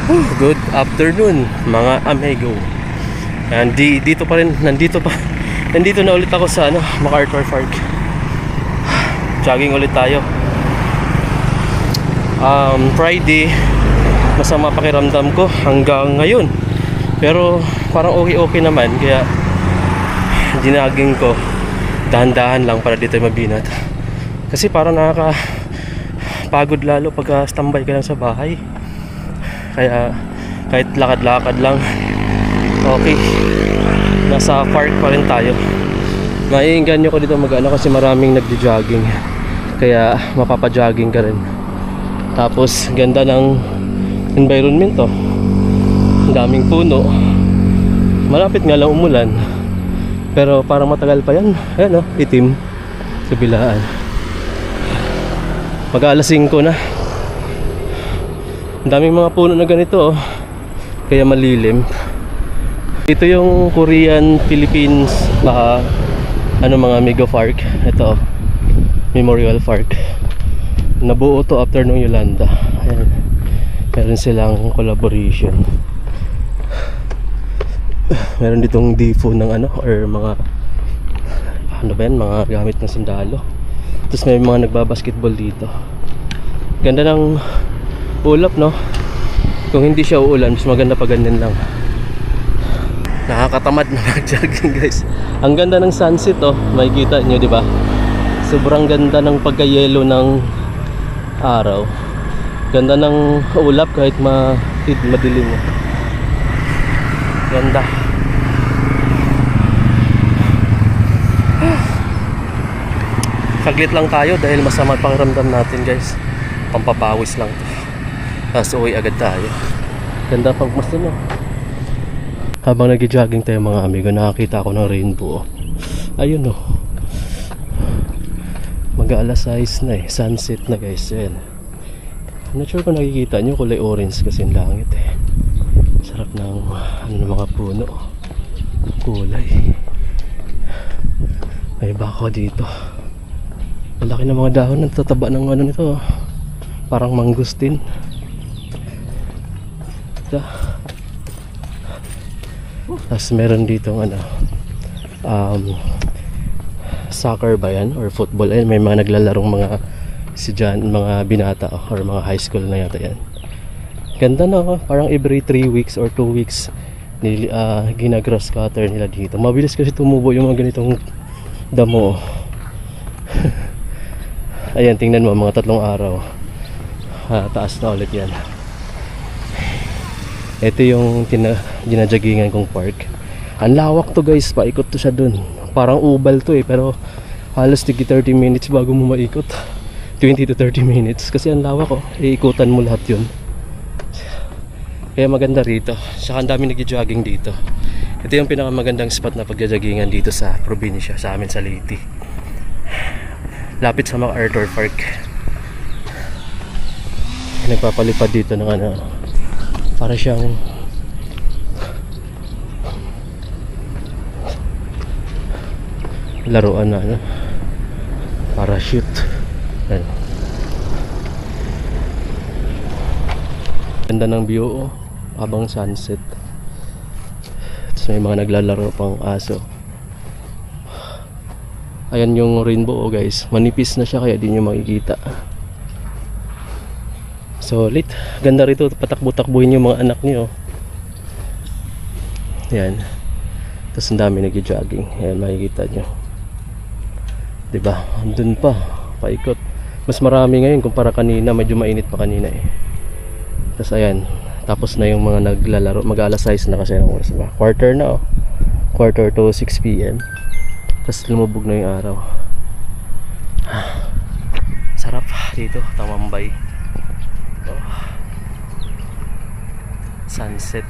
Good afternoon mga amigo. Dito pa rin, nandito na ulit ako sa MacArthur Park. Jogging ulit tayo. Friday, masama pakiramdam ko hanggang ngayon. Pero parang okay naman, kaya ginaging ko dahan-dahan lang para dito mabinat. Kasi parang nakakapagod lalo pagka standby ka lang sa bahay. Kaya kahit lakad-lakad lang, okay, nasa park pa rin tayo. Maiinganyo ko dito kasi maraming nagjo-jogging, kaya mapapa-jogging ka rin. Tapos ganda ng environment to, ang daming puno. Malapit nga lang umulan, pero parang matagal pa yan. Ayan itim sa bilaan. Mag-alas 5 na. Ang daming mga puno na ganito, kaya malilim. Ito yung Korean Philippines mga mega park. Ito Memorial Park. Nabuo to after nung Yolanda. Ayan. Meron silang collaboration. Meron ditong depot ng or mga mga gamit ng sundalo. Tapos may mga nagbabasketball dito. Ganda ng ulap, no? Kung hindi siya uulan, mas maganda pa ganyan lang. Nakakatamad na mag-jogging, guys. Ang ganda ng sunset, makikita nyo, di ba? Sobrang ganda ng pagka-yellow ng araw. Ganda ng ulap kahit madilim. Ganda. Saglit lang tayo dahil masama pakiramdam natin, guys. Pampapawis lang to. Tapos uwi agad tayo. Ganda pag mas Habang nag-jogging tayo mga amigo, nakakita ako ng rainbow. Ayun mag-aalas 6 na sunset na, guys. Ayan. I'm not sure kung nakikita nyo, kulay orange kasi yung langit Sarap ng mga puno. Kulay. May bako dito. Malaki na mga dahon, nagtataba ng nito. Parang mangustin. Tapos meron dito soccer ba yan or football. Ayun, may mga naglalarong mga binata or mga high school na yata yan. Ganda na parang every 3 weeks or 2 weeks ginagrass cutter nila dito. Mabilis kasi tumubo yung mga ganitong damo. Ayan, tingnan mo, mga 3 araw taas na ulit yan. Ito yung ginajaggingan kong park. Ang lawak to, guys, paikot to siya dun. Parang ubal to pero halos 30 minutes bago mo maikot. 20 to 30 minutes kasi ang lawak iikutan mo lahat yun. Kaya maganda rito. Saka ang dami nag-jogging dito. Ito yung pinakamagandang spot na pag-joggingan dito sa probinsya, sa amin sa Leyte. Lapit sa MacArthur Park. Nagpapalipad dito ng para siyang laruan na parachute. Ayan. Ganda ng view habang sunset. Tapos may mga naglalaro pang aso. Ayan yung rainbow, guys. Manipis na siya kaya di nyo makikita. Solid. Ganda rito, patakbo-takbuhin yung mga anak niyo. Yan. Tapos ang dami nag-jogging. Ayan, makikita nyo. Diba? Andun pa. Paikot. Mas marami ngayon kumpara kanina. Medyo mainit pa kanina Tapos ayan. Tapos na yung mga naglalaro. Mag-alas 6 na kasi ng oras ba? Quarter na Quarter to 6 PM. Tapos lumubog na yung araw. Sarap dito. Tamambay. Sunset.